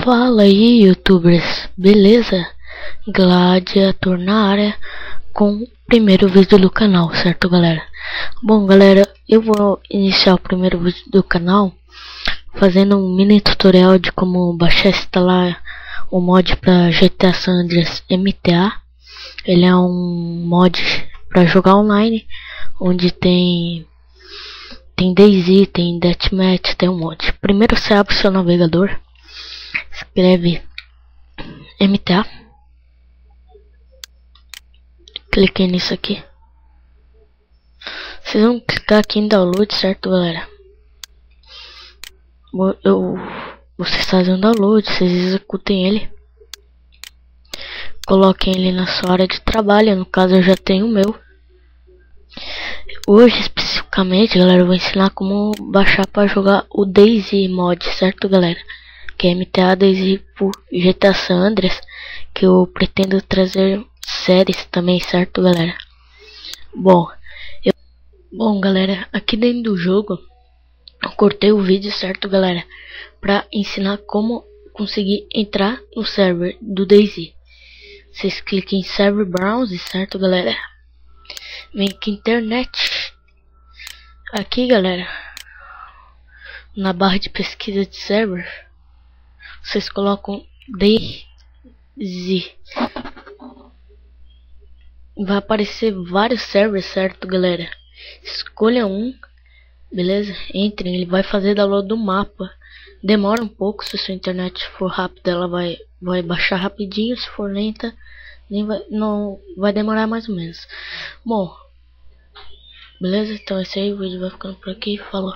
Fala aí, youtubers, beleza? Gladiator na área com o primeiro vídeo do canal, certo, galera? Bom, galera, eu vou iniciar o primeiro vídeo do canal fazendo um mini tutorial de como baixar e instalar o mod para GTA San Andreas MTA. Ele é um mod para jogar online, onde tem DayZ, tem Deathmatch, tem um monte. Primeiro você abre o seu navegador, escreve MTA, cliquei nisso aqui. Vocês vão clicar aqui em download, certo, galera? Vocês fazem um download, vocês executem ele, coloquem ele na sua área de trabalho. No caso eu já tenho o meu. Hoje especificamente, galera, eu vou ensinar como baixar para jogar o DayZ mod, certo, galera? Que é MTA DayZ por GTA San Andreas, que eu pretendo trazer séries também, certo, galera? Bom, galera, aqui dentro do jogo eu cortei o vídeo, certo, galera, para ensinar como conseguir entrar no server do DayZ. Vocês cliquem em server browse, certo, galera? Vem aqui internet. Aqui, galera, na barra de pesquisa de server, vocês colocam DayZ. Vai aparecer vários servers, certo, galera? Escolha um, beleza? Entrem, ele vai fazer download do mapa. Demora um pouco, se sua internet for rápida, ela vai baixar rapidinho. Se for lenta, não vai demorar mais ou menos. Bom, beleza? Então esse aí, o vídeo vai ficando por aqui. Falou.